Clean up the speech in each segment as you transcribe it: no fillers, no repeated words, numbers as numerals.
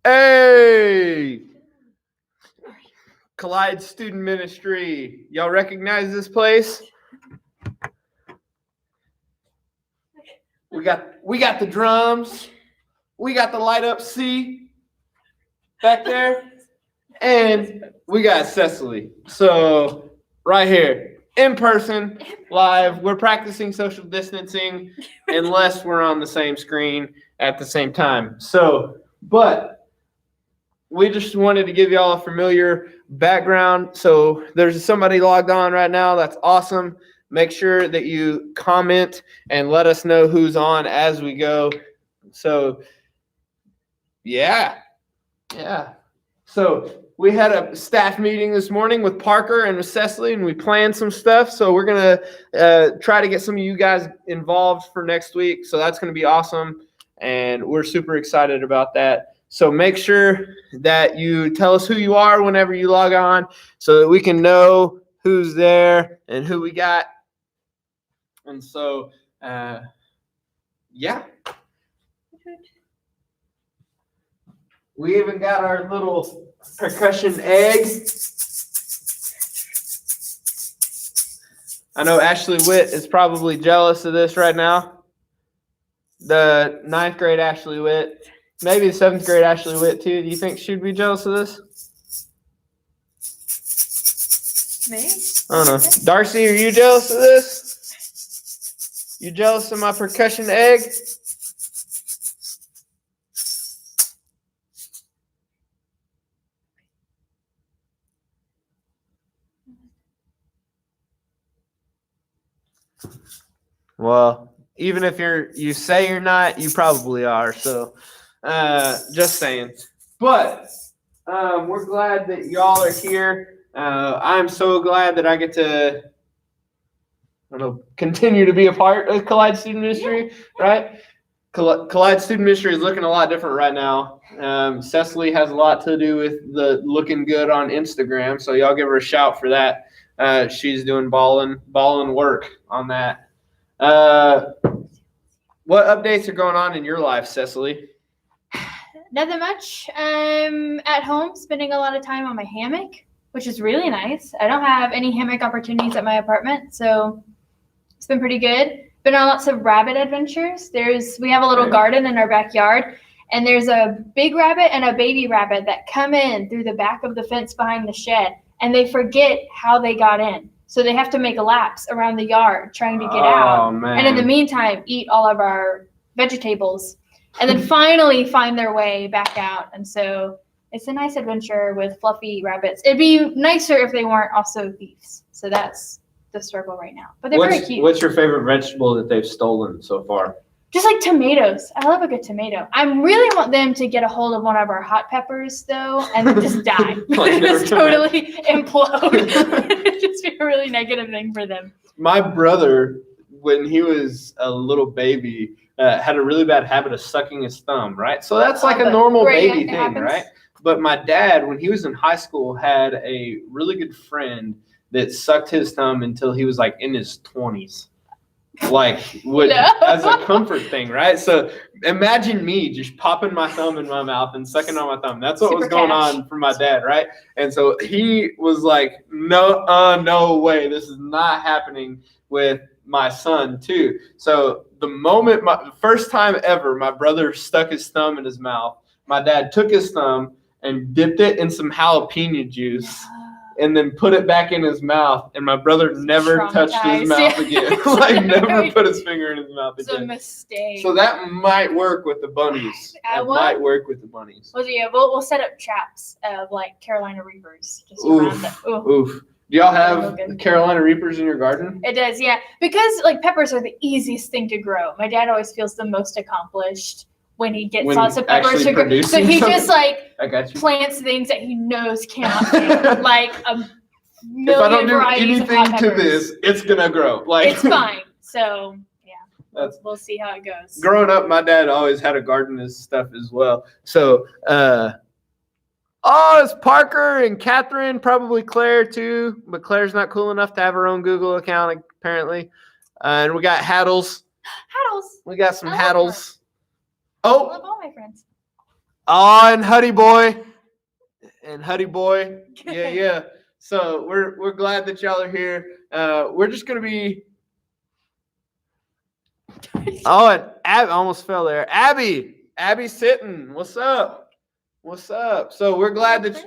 Hey! Collide Student Ministry. Y'all recognize this place? We got the drums. We got the light up C back there. And we got Cecily. So right here, in person, live. We're practicing social distancing unless we're on the same screen at the same time. But we just wanted to give y'all a familiar background. So there's somebody logged on right now. That's awesome. Make sure that you comment and let us know who's on as we go. So, yeah. So we had a staff meeting this morning with Parker and with Cecily, and we planned some stuff. So we're going to try to get some of you guys involved for next week. So that's going to be awesome, and we're super excited about that. So make sure that you tell us who you are whenever you log on so that we can know who's there and who we got. And so, yeah. We even got our little percussion egg. I know Ashley Witt is probably jealous of this right now. The 9th grade Ashley Witt. Maybe the 7th grade Ashley Witt, too. Do you think she'd be jealous of this? Me? I don't know. Darcy, are you jealous of this? You jealous of my percussion egg? Well, even if you say you're not, you probably are. So, just saying. But we're glad that y'all are here. I'm so glad that I get to, continue to be a part of Collide Student Ministry, right? Collide Student Ministry is looking a lot different right now. Cecily has a lot to do with the looking good on Instagram, so y'all give her a shout for that. She's doing ballin' work on that. What updates are going on in your life, Cecily? Nothing much. I'm at home spending a lot of time on my hammock, which is really nice. I don't have any hammock opportunities at my apartment, so it's been pretty good. Been on lots of rabbit adventures. We have a little garden in our backyard, and there's a big rabbit and a baby rabbit that come in through the back of the fence behind the shed, and they forget how they got in. So they have to make laps around the yard trying to get out. Man. And in the meantime, eat all of our vegetables. And then finally find their way back out. And so it's a nice adventure with fluffy rabbits. It'd be nicer if they weren't also thieves. So that's the struggle right now. But they're very cute. What's your favorite vegetable that they've stolen so far? Just like tomatoes. I love a good tomato. I really want them to get a hold of one of our hot peppers, though, and then just die. Just totally implode. It'd just be a really negative thing for them. My brother, when he was a little baby, had a really bad habit of sucking his thumb, right? So that's like a normal baby thing, right? But my dad, when he was in high school, had a really good friend that sucked his thumb until he was like in his 20s. As a comfort thing, right? So imagine me just popping my thumb in my mouth and sucking on my thumb. That's what was going on for my dad, right? And so he was like, no way, this is not happening with my son too. So the first time ever my brother stuck his thumb in his mouth, my dad took his thumb and dipped it in some jalapeno juice. And then put it back in his mouth, and my brother never touched his mouth again. Never put his finger in his mouth again. It's a mistake. So that might work with the bunnies. Might work with the bunnies. Well, yeah, we'll set up traps of like Carolina Reapers just around them. Oof. Do y'all have Carolina Reapers in your garden? It does, yeah. Because like peppers are the easiest thing to grow. My dad always feels the most accomplished when he gets lots of peppers to grow. So he just plants things that he knows cannot do. Like a million varieties of hot peppers. If I don't do anything to this, it's gonna grow. It's fine. So yeah, we'll see how it goes. Growing up, my dad always had a garden and stuff as well. So it's Parker and Catherine, probably Claire too, but Claire's not cool enough to have her own Google account apparently. And we got Haddles. Haddles. We got some I Haddles. love all my friends. Oh, and Huddy Boy. Yeah. So we're glad that y'all are here. We're just gonna be. Oh, and Abby almost fell there. Abby's sitting. What's up? So we're glad that.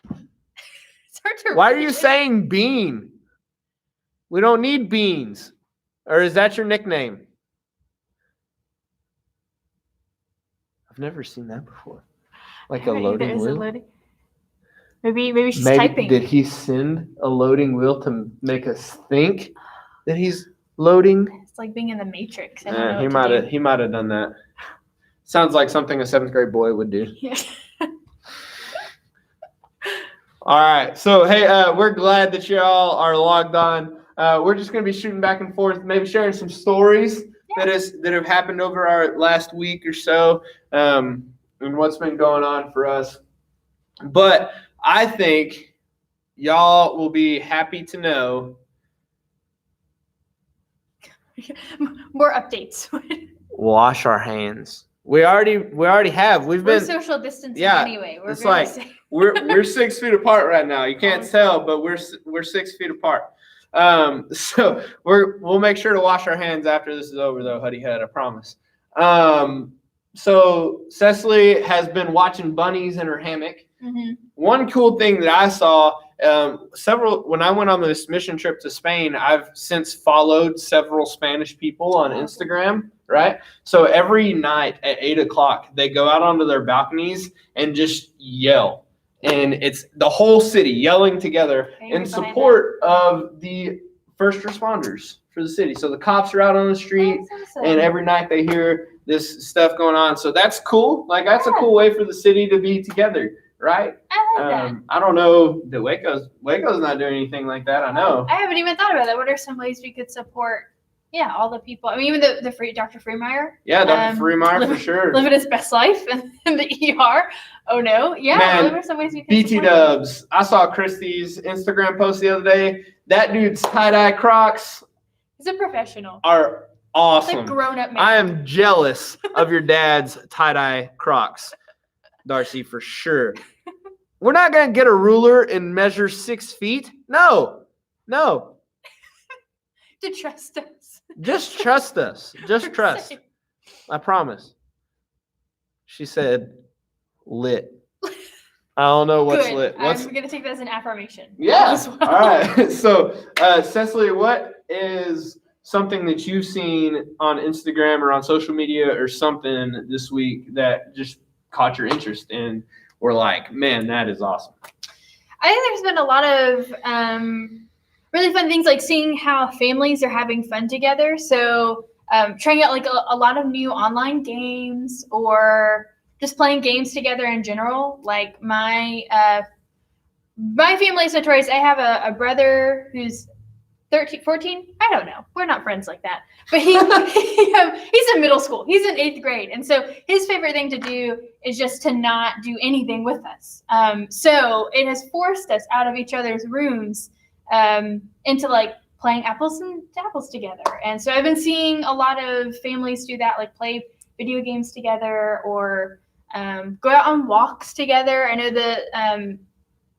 It's hard to Why are you read. saying bean? We don't need beans. Or is that your nickname? I've never seen that before. Like a Alright, loading there is a wheel. loading. Maybe she's Maybe typing. did he send a loading wheel to make us think that he's loading? It's like being in the Matrix. I don't know He what might to have. do. He might have done that. Sounds like something a 7th grade boy would do. Yeah. All right. So hey, we're glad that y'all are logged on. We're just gonna be shooting back and forth, maybe sharing some stories that have happened over our last week or so, and what's been going on for us. But I think y'all will be happy to know. More updates. Wash our hands. We already have. We've We're been. social distancing Yeah, anyway. We're it's very like- safe. We're 6 feet apart right now. You can't tell, but we're 6 feet apart. So we'll make sure to wash our hands after this is over, though, Huddy Hud, I promise. So Cecily has been watching bunnies in her hammock. Mm-hmm. One cool thing that I saw, when I went on this mission trip to Spain, I've since followed several Spanish people on Instagram, right? So every night at 8:00, they go out onto their balconies and just yell. And it's the whole city yelling together in support of the first responders for the city. So the cops are out on the street, and every night they hear this stuff going on. So that's cool. Like, that's a cool way for the city to be together, right? I like that. I don't know that Waco's not doing anything like that. I know. I haven't even thought about that. What are some ways we could support? Yeah, all the people. I mean, even the Dr. Freemeyer. Yeah, Dr. Freemeyer for sure. Living his best life in the ER. Oh no. Yeah, Man, what are some ways we can BT support? Dubs. I saw Christie's Instagram post the other day. That dude's tie-dye Crocs He's a professional. are It's awesome. like grown-up man. I am jealous of your dad's tie-dye Crocs, Darcy, for sure. We're not going to get a ruler and measure 6 feet. No. To trust us. Just trust us. Just trust. I promise. She said lit. I don't know what's Good. lit. What's I'm gonna take that as an affirmation. Yeah. As well. All right. So, Cecily, what is something that you've seen on Instagram or on social media or something this week that just caught your interest and were like, man, that is awesome? I think there's been a lot of really fun things, like seeing how families are having fun together. So trying out like a lot of new online games, or just playing games together in general. Like my family is notorious. I have a brother who's 13, 14. I don't know. We're not friends like that. But he's in middle school. He's in 8th grade. And so his favorite thing to do is just to not do anything with us. So it has forced us out of each other's rooms into like playing apples and apples together. And so I've been seeing a lot of families do that, like play video games together, or go out on walks together. I know that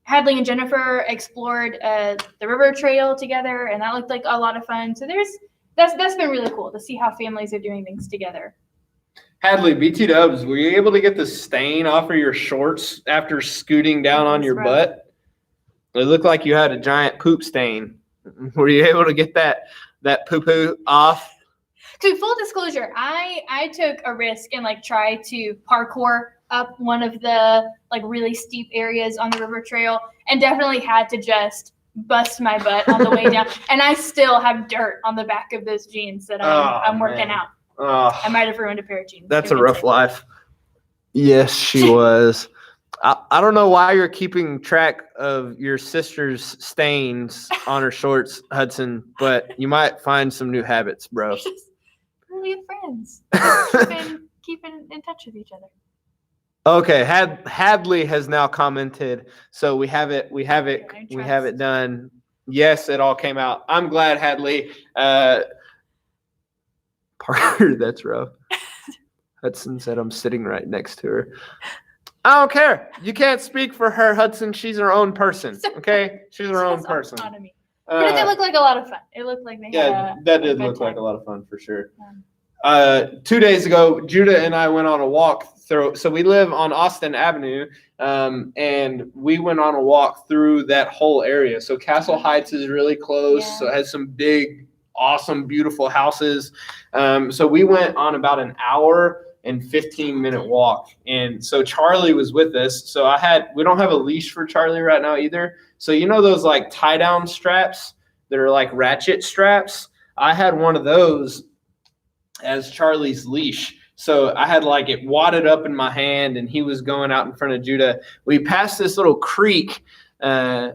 Hadley and Jennifer explored the river trail together, and that looked like a lot of fun. So that's been really cool to see how families are doing things together. Hadley, BT Dubs, were you able to get the stain off of your shorts after scooting down on your butt? It looked like you had a giant poop stain. Were you able to get that poo-poo off? To full disclosure, I took a risk and like tried to parkour up one of the like really steep areas on the river trail, and definitely had to just bust my butt on the way down. And I still have dirt on the back of those jeans that I'm working out. I might have ruined a pair of jeans. That's a rough life. Yes, she was. I don't know why you're keeping track of your sister's stains on her shorts, Hudson, but you might find some new habits, bro. Just really good friends. Keeping in touch with each other. Okay, Hadley has now commented, so we have it done. Yes, it all came out. I'm glad, Hadley. Parker, that's rough. Hudson said I'm sitting right next to her. I don't care. You can't speak for her, Hudson. She's her own person. Okay, she's her own Sounds person. autonomy. But it did look like a lot of fun. It looked like they Yeah, had that a did good look like a time. lot of fun for sure. 2 days ago, Judah and I went on a walk through. So we live on Austin Avenue, and we went on a walk through that whole area. So Castle Heights is really close. Yeah. So it has some big, awesome, beautiful houses. So we went on about an hour and 15-minute walk. And so Charlie was with us. So we don't have a leash for Charlie right now either. So you know those like tie down straps that are like ratchet straps? I had one of those as Charlie's leash. So I had like it wadded up in my hand and he was going out in front of Judah. We passed this little creek. I'm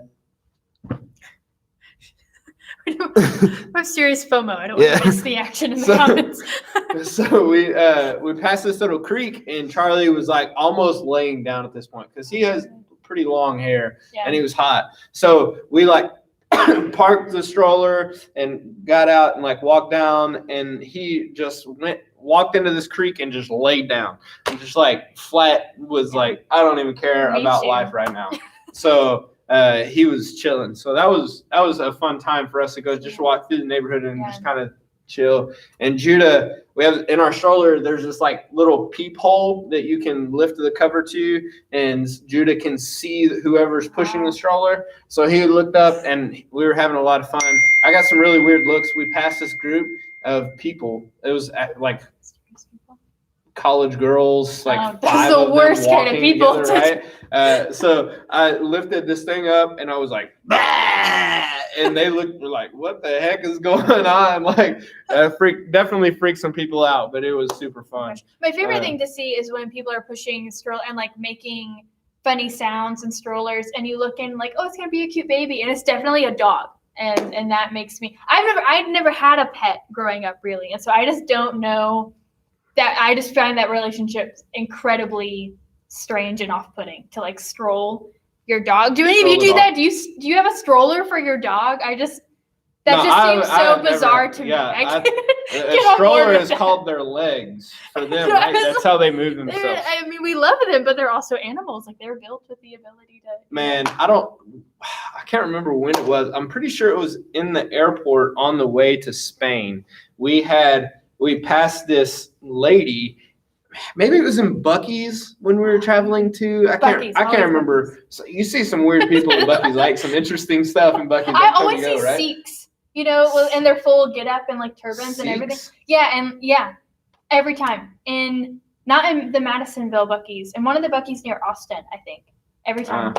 serious FOMO. I don't want Yeah. to miss the action in the So- comments. So we passed this little creek and Charlie was like almost laying down at this point because he has pretty long hair Yeah. and he was hot. So we like parked the stroller and got out and like walked down and he just walked into this creek and just laid down and just like flat was like, I don't even care Me about too. life right now. So he was chilling. So that was a fun time for us to go just walk through the neighborhood and Yeah. just kind of chill. And Judah, we have in our stroller, there's this like little peephole that you can lift the cover to, and Judah can see whoever's pushing the stroller. So he looked up and we were having a lot of fun. I got some really weird looks. We passed this group of people. It was like college girls, like Oh, that's five the of them worst kind of walking people. together, right? So I lifted this thing up and I was like, "Bah!" And they were like, what the heck is going on? Like, definitely freaked some people out, but it was super fun. My favorite Uh, thing to see is when people are pushing stroller and like making funny sounds in strollers, and you look in like, oh, it's gonna be a cute baby, and it's definitely a dog, and that makes me. I've never had a pet growing up really, and so I just don't know that. I just find that relationship incredibly strange and off-putting to like stroll your dog. Do any of you Stroll do the that? Do you have a stroller for your dog? That No, just I- seems I so have never- bizarre to yeah, me. I I- can't A get on board stroller with is that. called their legs for them, So I right? was That's how they move themselves. I mean, we love them, but they're also animals. Like they're built with the ability to. Man, I can't remember when it was. I'm pretty sure it was in the airport on the way to Spain. We passed this lady. Maybe it was in Buc-ee's when we were traveling to. I Buc-ee's, can't always remember. So you see some weird people in Buc-ee's, like some interesting stuff in Buc-ee's. I That's how always you go, see right? Sikhs, in their full get up and like turbans and everything. Sikhs? Yeah, every time not in the Madisonville Buc-ee's, in one of the Buc-ee's near Austin, I think. Every time,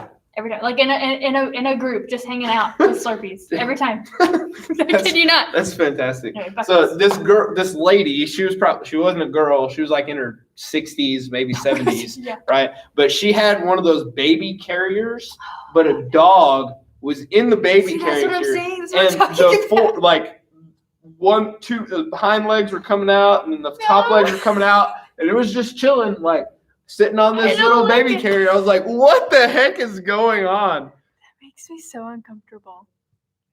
like in a group, just hanging out with Slurpees every time. I kid you not. That's fantastic. Anyway, Buc-ee's. So this lady, she wasn't a girl. She was like in her 60s, maybe 70s, Yeah. right? But she had one of those baby carriers, but a dog was in the baby See, that's carrier. what I'm saying. That's And what I'm talking about. the hind legs were coming out, and then the top No. legs were coming out, and it was just chilling, like sitting on this I don't little like baby it. carrier. I was like, what the heck is going on? Makes me so uncomfortable.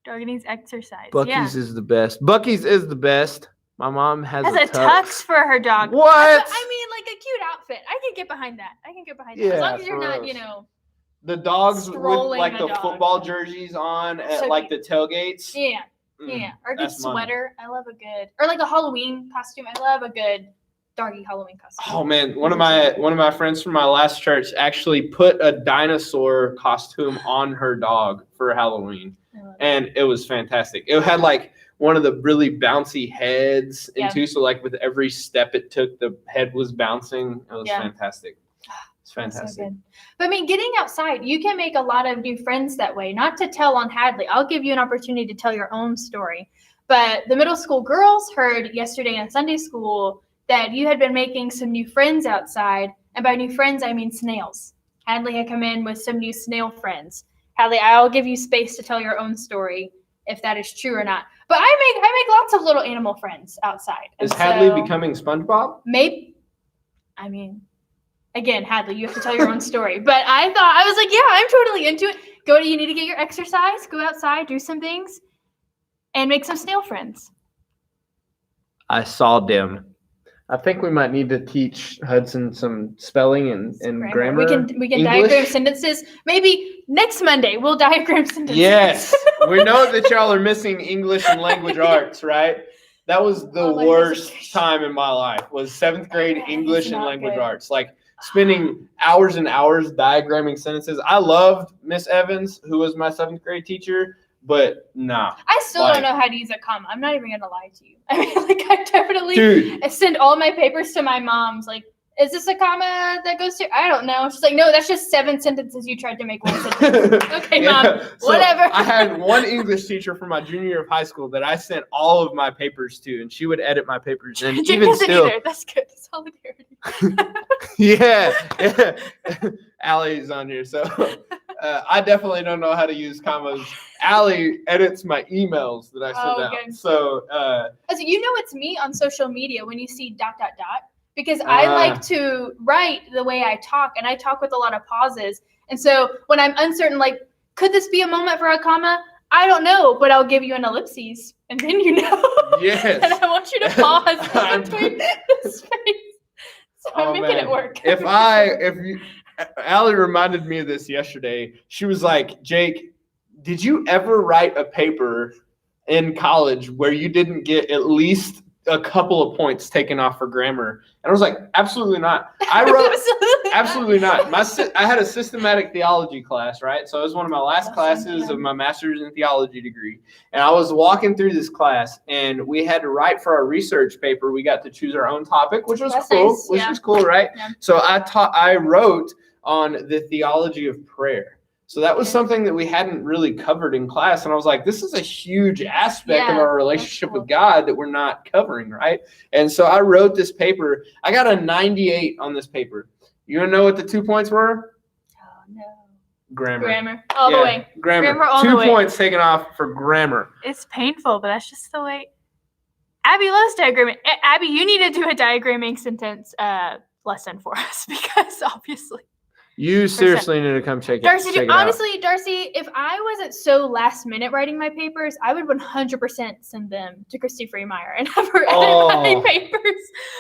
Dog needs exercise. Buc-ee's is the best. Buc-ee's is the best. My mom has Has a a tux for her dog. What? I mean, like a cute outfit. I can get behind that. As Yeah, long as you're for not, us. The dogs with Strolling like the the dog. football jerseys on at So like the tailgates. Yeah, Mm, yeah. Or a good that's money. sweater. I love a good, or like a Halloween costume. I love a good doggy Halloween costume. Oh man, one of my friends from my last church actually put a dinosaur costume on her dog for Halloween, I love it. and it was fantastic. It had like one of the really bouncy heads, Yeah. and too, so like with every step it took, the head was bouncing. It was Yeah. fantastic. It's That's fantastic. so good. But I mean, getting outside, you can make a lot of new friends that way. Not to tell on Hadley. I'll give you an opportunity to tell your own story. But the middle school girls heard yesterday in Sunday school that you had been making some new friends outside. And by new friends, I mean snails. Hadley had come in with some new snail friends. Hadley, I'll give you space to tell your own story if that is true or not. But I make lots of little animal friends outside. Is And Hadley so- becoming SpongeBob? Maybe, I mean, again, Hadley, you have to tell your own story. But I was like, yeah, I'm totally into it. You need to get your exercise, go outside, do some things, and make some snail friends. I saw them. I think we might need to teach Hudson some spelling and grammar. We can English. diagram sentences. Maybe next Monday we'll diagram sentences. Yes, we know that y'all are missing English and language arts, right? That was the Oh, language worst education. time in my life. Was 7th grade Yeah, English it's and not language good. arts. Like spending hours and hours diagramming sentences. I loved Miss Evans, who was my 7th grade teacher, but nah, I still Like- don't know how to use a comma. I'm not even gonna lie to you. I mean, like I definitely dude. send all my papers to my mom's. Like, is this a comma that goes to? I don't know. She's like, no, that's just 7 sentences you tried to make one sentence. Okay, Mom, whatever. I had one English teacher from my junior year of high school that I sent all of my papers to, and she would edit my papers. And Jake even doesn't still, either. That's good. Solidarity. yeah. Allie's on here, so I definitely don't know how to use commas. Allie edits my emails that I send Oh, out. good. So So you know it's me on social media when you see ... because I like to write the way I talk, and I talk with a lot of pauses. And so when I'm uncertain, like, could this be a moment for a comma? I don't know, but I'll give you an ellipses, and then you know. Yes. And I want you to pause I'm- between the space. So I'm Oh, making man. it work. Allie reminded me of this yesterday. She was like, Jake, did you ever write a paper in college where you didn't get at least a couple of points taken off for grammar? And I was like, absolutely not. I wrote absolutely not. I had a systematic theology class, right? So it was one of my last Awesome, classes yeah. of my master's in theology degree. And I was walking through this class, and we had to write for our research paper. We got to choose our own topic, which was That's cool. nice, Which yeah. was cool, right? Yeah. So I wrote on the theology of prayer. So that was something that we hadn't really covered in class. And I was like, this is a huge aspect of Yeah, our relationship that's cool. with God that we're not covering, right? And so I wrote this paper. I got a 98 on this paper. You want to know what the 2 points were? Oh, no. Grammar. Grammar. All the Yeah, way. Grammar. Grammar all 2 the way. points taken off for grammar. It's painful, but that's just the way. Abby loves diagramming. Abby, you need to do a diagramming sentence lesson for us because obviously. You seriously need to come check Darcy, check it out. honestly, Darcy, if I wasn't so last minute writing my papers, I would 100% send them to Christy Freemeyer and have her edit my Oh. papers.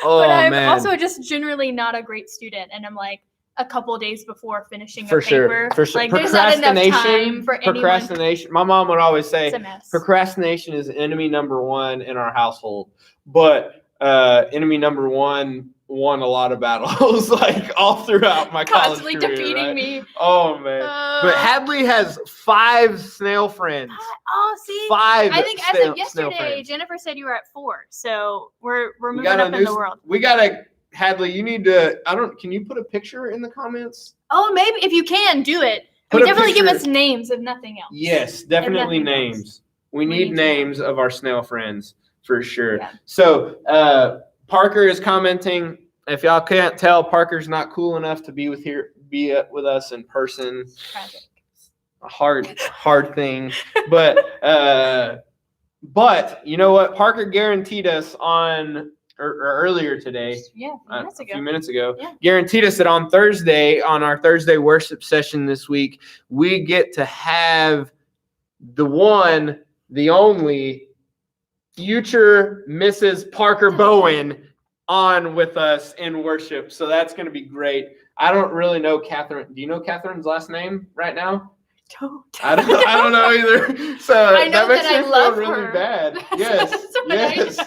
Oh, But I'm man. also just generally not a great student, and I'm like a couple days before finishing For a paper. sure. For sure. Like there's not enough time for anyone. Procrastination. My mom would always say, It's a mess. procrastination is enemy number one in our household. But enemy number one won a lot of battles, like all throughout my college Constantly career, defeating right? me. Oh man! But Hadley has 5 snail friends. Oh, see. 5. I think as snail- of snail yesterday, friends. Jennifer said you were at 4. So we're We moving got a up in new. the world. We gotta. Hadley, you need to. Can you put a picture in the comments? Oh, maybe if you can do it. I Put mean, a definitely give picture- us names if nothing else. Yes, definitely nothing else. names. We We need need to names of our snail friends for sure. Yeah. So Parker is commenting. If y'all can't tell, Parker's not cool enough to be with us in person. Tragic. A hard thing. But you know what? Parker guaranteed us earlier today. Yeah, A minutes ago. few minutes ago, Yeah. guaranteed us that on our Thursday worship session this week, we get to have the one, the only future Mrs. Parker Bowen on with us in worship. So that's going to be great. I don't really know Catherine. Do you know Catherine's last name right now? I don't know either. So I know that makes that I me love feel really her. bad. Yes. That's what I yes. know.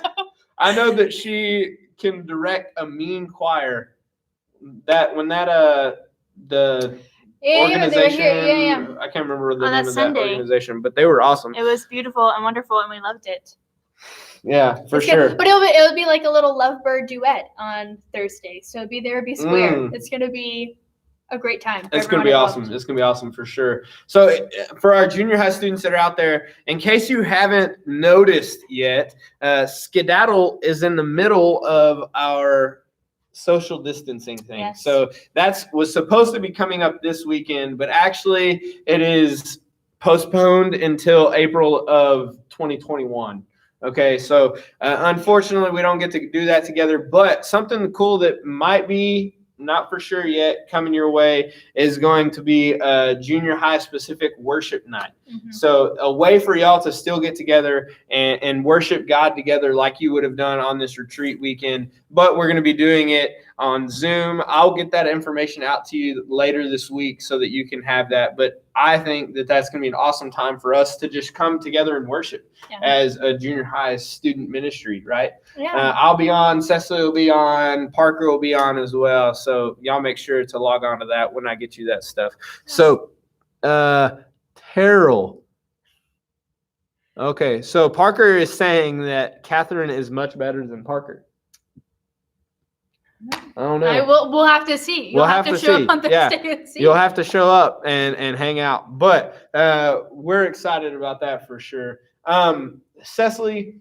I know that she can direct a mean choir. The Yeah, they were organization, here. Yeah. I can't remember the On name that of that Sunday. organization, but they were awesome. It was beautiful and wonderful, and we loved it. Yeah, for It's sure. Good. But it'll be like a little lovebird duet on Thursday. So be there, be square. Mm. It's gonna be a great time. It's going to be awesome. It's going to be awesome for sure. So for our junior high students that are out there, in case you haven't noticed yet, Skedaddle is in the middle of our social distancing thing. Yes. So was supposed to be coming up this weekend, but actually it is postponed until April of 2021. Okay, so unfortunately we don't get to do that together, but something cool that might be, not for sure yet, coming your way is going to be a junior high specific worship night. Mhm. So a way for y'all to still get together and worship God together like you would have done on this retreat weekend. But we're going to be doing it on Zoom. I'll get that information out to you later this week so that you can have that. But I think that that's going to be an awesome time for us to just come together and worship Yeah. as a junior high student ministry, right? Yeah. I'll be on, Cecily will be on, Parker will be on as well. So y'all make sure to log on to that when I get you that stuff. So, Terrell. Okay, so Parker is saying that Catherine is much better than Parker. I don't know. We'll have to see. You'll We'll have, have to to show see. up on Yeah. Thursday and see. You'll have to show up and hang out. But we're excited about that for sure. Cecily,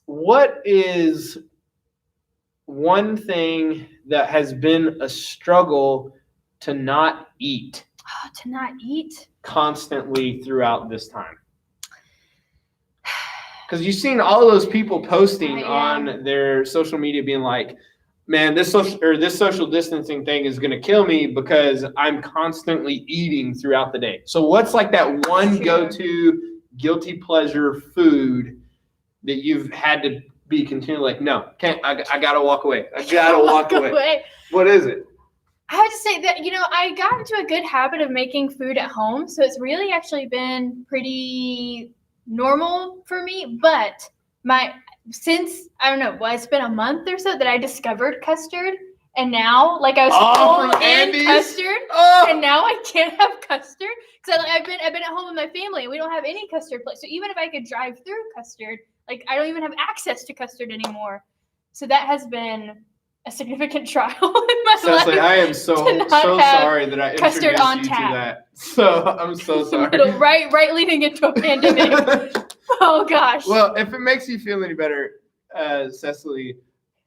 what is one thing that has been a struggle to not eat Oh, to not eat. constantly throughout this time? Because you've seen all those people posting Yeah. on their social media being like, man, this social distancing thing is going to kill me because I'm constantly eating throughout the day. So what's like that one Sure. go-to guilty pleasure food that you've had to be continually like, no, can't, I got to walk away. I got to walk away. What is it? I have to say that, I got into a good habit of making food at home. So it's really actually been pretty normal for me. But since, I don't know, it's been a month or so that I discovered custard. And now, like, I was Oh, full from in Andy's? custard. Oh, And now I can't have custard because I've been at home with my family and we don't have any custard place. So even if I could drive through custard, like, I don't even have access to custard anymore. So that has been a significant trial in my Cecily, life. I am so to not have sorry that I custard introduced on you to tap. that. So I'm so sorry. right leading into a pandemic. Oh gosh. Well, if it makes you feel any better, Cecily,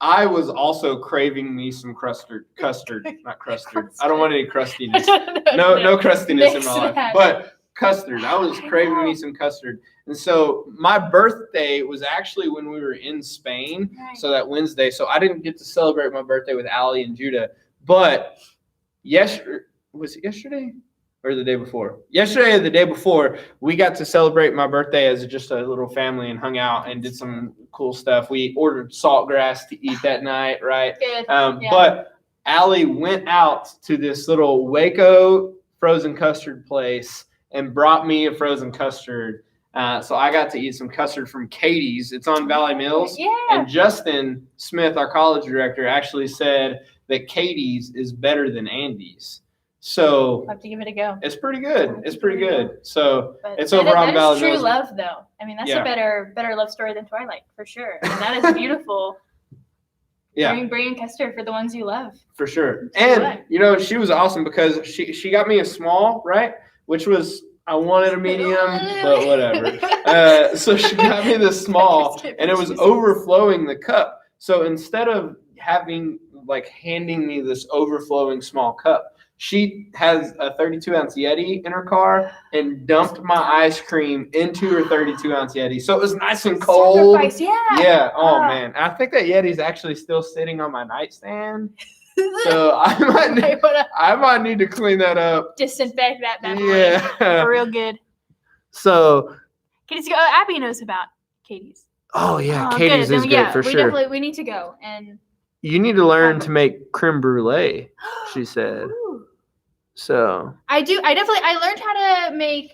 I was also craving me some custard, not custard. I don't want any crustiness. No crustiness in my life. That. But custard. I was I craving know. me some custard. And so my birthday was actually when we were in Spain. Right. So that Wednesday. So I didn't get to celebrate my birthday with Allie and Judah. But was it yesterday? Or the day before? Yesterday or the day before, we got to celebrate my birthday as just a little family and hung out and did some cool stuff. We ordered saltgrass to eat that night, right? Good. Yeah. But Allie went out to this little Waco frozen custard place and brought me a frozen custard. So I got to eat some custard from Katie's. It's on Valley Mills. Yeah. And Justin Smith, our college director, actually said that Katie's is better than Andy's. So I'll have to give it a go. it's pretty good. It's pretty good. So But it's that- over on that Valley is true Mills. love, though. I mean, that's Yeah. a better love story than Twilight for sure. And that is beautiful. Yeah, Bringing custard for the ones you love. for sure. Tell you And she was awesome because she got me a small, right? Which was I wanted a medium, but whatever. So she got me the small, and it was overflowing the cup. So instead of handing me this overflowing small cup, she has a 32-ounce Yeti in her car and dumped my ice cream into her 32-ounce Yeti. So it was nice and cold. Sacrifice, yeah. Yeah. Oh Ah. man, I think that Yeti's actually still sitting on my nightstand. So I might need to clean that up. Disinfect that bad boy. Yeah. For real good. So. Katie's go. Oh, Abby knows about Katie's. Oh yeah, Oh, Katie's good. is Then, good yeah, for we sure. we need to go and You need to learn to make creme brulee, she said. Ooh. So. I learned how to make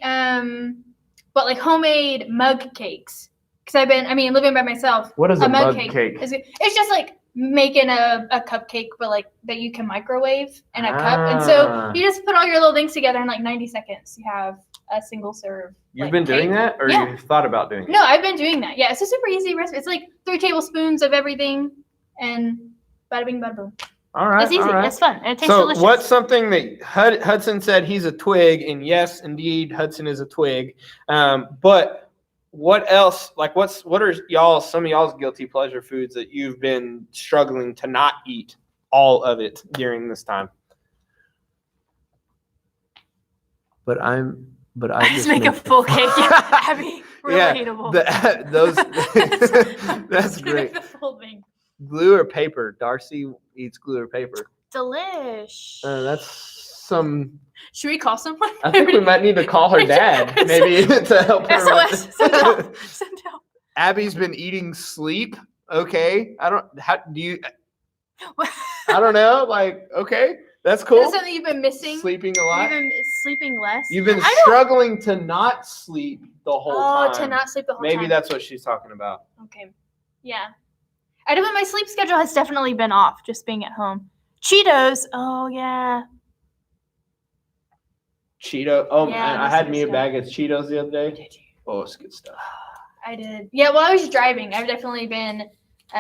homemade mug cakes because living by myself. What is A a mug mug cake. cake? It's just like making a cupcake, but like that you can microwave in a cup, and so Ah. you just put all your little things together in like 90 seconds. You have a single serve. You've like, been doing cake. that, or Yeah. you've thought about doing it? No, I've been doing that. Yeah, it's a super easy recipe. It's like 3 tablespoons of everything, and bada bing, bada boom. All right. It's easy. all right. It's fun. And it tastes So delicious. what's something that Hudson said he's a twig, and yes, indeed, Hudson is a twig. But what else? Like, what are some of y'all's guilty pleasure foods that you've been struggling to not eat all of it during this time? I just make a full cake. Yeah, Abby. Relatable. That's Gonna great. make the full thing. Glue or paper? Darcy eats glue or paper. Delish. That's some. Should we call someone? I think we might need to call her dad, maybe, to help her. SOS. Send help. Send help. Abby's been eating sleep. Okay, I don't. How do you? I don't know. Like, okay, that's Is cool. that something you've been missing? Sleeping a lot. You've been sleeping less. You've been I don't- struggling to not sleep the whole Oh, time. to not sleep the whole Maybe time. that's what she's talking about. Okay. Yeah. I don't. My sleep schedule has definitely been off just being at home. Cheetos. Oh yeah. Cheeto. Oh, Yeah, man, I that's had good me a stuff. bag of Cheetos the other day. Did you? Oh, it's good stuff. I did. Yeah, while I was driving, I've definitely been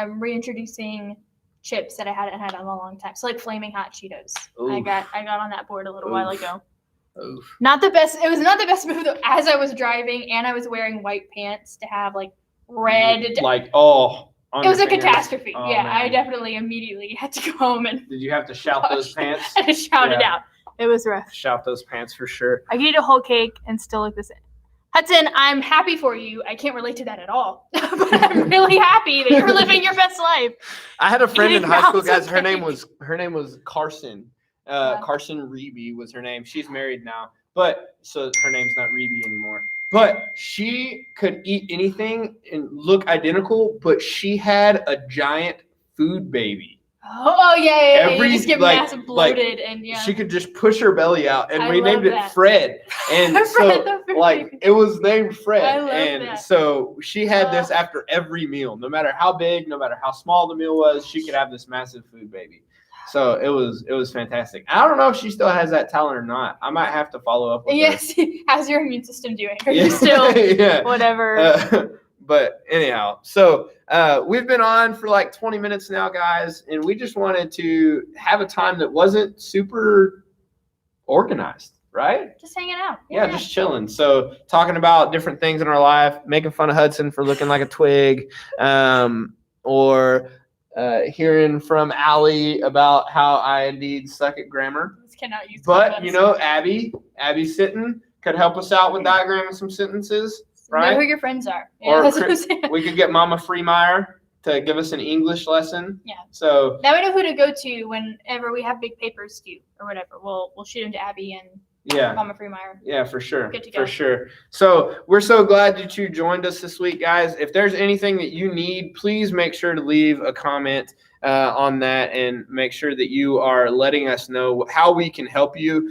reintroducing chips that I hadn't had in a long time. So like flaming hot Cheetos. I Oof. got on that board a little while Oof. ago. Oof. Not the best. It was not the best move though. As I was driving and I was wearing white pants to have like red. Like, oh. on It was your a fingers. catastrophe. Oh, yeah, man. I definitely immediately had to go home and Did you have to shout those pants? shout it Yeah. out. It was rough. Shout those pants for sure. I could eat a whole cake and still look the same. Hudson, I'm happy for you. I can't relate to that at all, but I'm really happy that you're living your best life. I had a friend in Eating high school, mounds guys. of Her name cake. was Carson. Yeah. Carson Reeby was her name. She's married now, but so her name's not Reeby anymore. But she could eat anything and look identical, but she had a giant food baby. Oh yeah. Every- You just get like- massive bloated and yeah. She could just push her belly out, and I we named love it that. Fred. And Fred so, the food like, baby. it was named Fred. I love and that. so she had this Oh. after every meal, no matter how big, no matter how small the meal was, she could have this massive food baby. So it was fantastic. I don't know if she still has that talent or not. I might have to follow up with her. Yes. How's your immune system doing? Are you still yeah. Whatever. But anyhow, so we've been on for like 20 minutes now, guys, and we just wanted to have a time that wasn't super organized, right? just hanging out? Yeah, just chilling. So talking about different things in our life, making fun of Hudson for looking like a twig, or hearing from Allie about how I indeed suck at grammar. Just cannot use. But you know, Abby Sitton could help us out with diagramming some sentences. right? Know who your friends are. Or that's what I'm Chris- saying. We could get Mama Freemeyer to give us an English lesson. Yeah. So Now we know who to go to whenever we have big papers due or whatever. We'll shoot them to Abby and yeah. Mama Freemeyer. Yeah, for sure. Good to go. For sure. So we're so glad that you joined us this week, guys. If there's anything that you need, please make sure to leave a comment on that and make sure that you are letting us know how we can help you.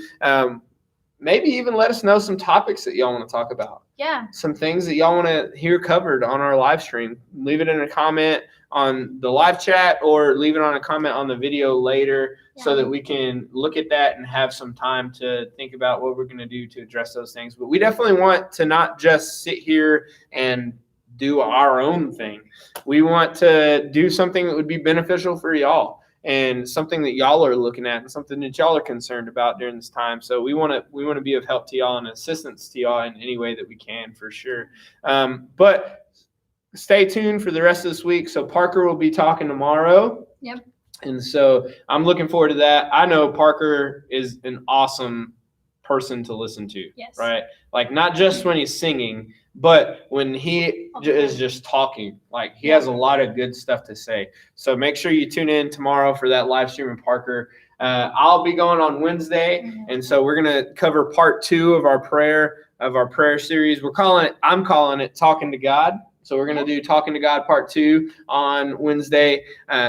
Maybe even let us know some topics that y'all want to talk about. Yeah. Some things that y'all want to hear covered on our live stream. Leave it in a comment on the live chat or leave it on a comment on the video later so Yeah. that we can look at that and have some time to think about what we're going to do to address those things. But we definitely want to not just sit here and do our own thing. We want to do something that would be beneficial for y'all and something that y'all are looking at and something that y'all are concerned about during this time. So we want to be of help to y'all and assistance to y'all in any way that we can, for sure. But stay tuned for the rest of this week. So Parker will be talking tomorrow. Yep. And so I'm looking forward to that. I know Parker is an awesome person to listen to, Yes. right? Like not just when he's singing, but when he is just talking. Like he has a lot of good stuff to say. So make sure you tune in tomorrow for that live stream with Parker. I'll be going on Wednesday, Mhm. and so we're gonna cover part 2 of our prayer series. I'm calling it Talking to God. So we're gonna do Talking to God part 2 on Wednesday.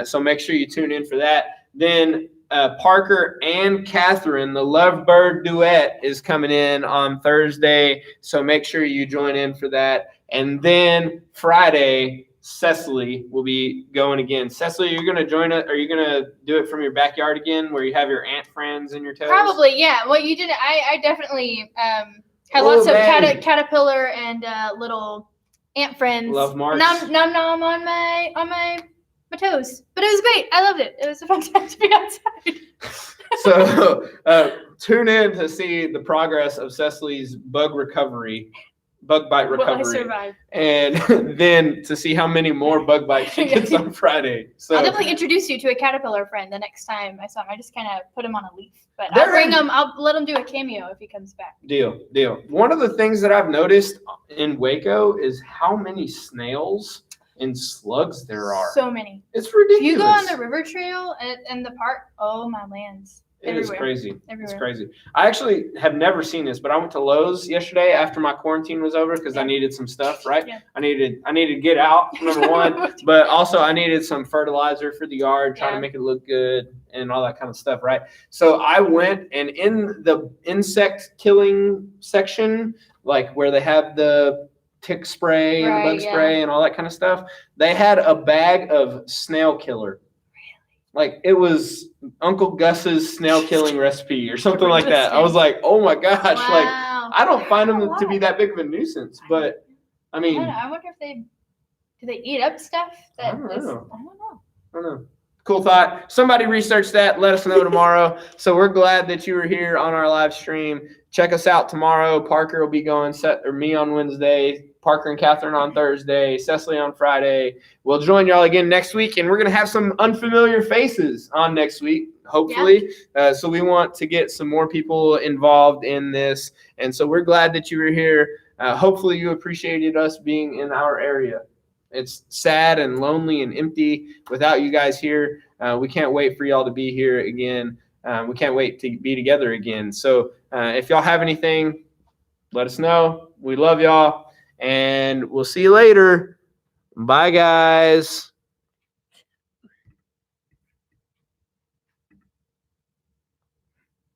So make sure you tune in for that. Then Parker and Catherine, the Lovebird duet, is coming in on Thursday. So make sure you join in for that. And then Friday, Cecily will be going again. Cecily, you're going to join it? Are you going to do it from your backyard again where you have your ant friends and your toes? Probably, yeah. What you did, I definitely had Oh, lots of man. caterpillar and little ant friends. Love marks. Nom nom on my toes. But it was great. I loved it. It was a fun time to be outside. So tune in to see the progress of Cecily's bug bite Will I recovery. survive? And then to see how many more bug bites she gets on Friday. So I'll definitely introduce you to a caterpillar friend the next time I saw him. I just kind of put him on a leaf. But They're I'll bring in- him. I'll let him do a cameo if he comes back. Deal. One of the things that I've noticed in Waco is how many snails and slugs there are. So many. It's If ridiculous. you go on the river trail in the park, oh my lands. It is Everywhere. crazy. It's Everywhere. crazy. I actually have never seen this, but I went to Lowe's yesterday after my quarantine was over because I needed some stuff, right? Yeah. I needed to get out, number one, but also I needed some fertilizer for the yard, trying Yeah. to make it look good and all that kind of stuff, right? So I went, and in the insect killing section, like where they have the tick spray and the Right, bug yeah. spray and all that kind of stuff, they had a bag of snail killer. Like it was Uncle Gus's snail killing recipe or something like that. I was like, oh my gosh, like Wow. I don't find them Wow. to be that big of a nuisance, but I mean, I wonder if do they eat up stuff that I don't is, know. I don't know. I don't know. Cool thought. Somebody research that. Let us know tomorrow. So we're glad that you were here on our live stream. Check us out tomorrow. Parker will be going, me on Wednesday, Parker and Catherine on Thursday, Cecily on Friday. We'll join y'all again next week, and we're going to have some unfamiliar faces on next week, hopefully. So we want to get some more people involved in this. And so we're glad that you were here. Hopefully you appreciated us being in our area. It's sad and lonely and empty without you guys here. We can't wait for y'all to be here again. We can't wait to be together again. So if y'all have anything, let us know. We love y'all, and we'll see you later. Bye, guys.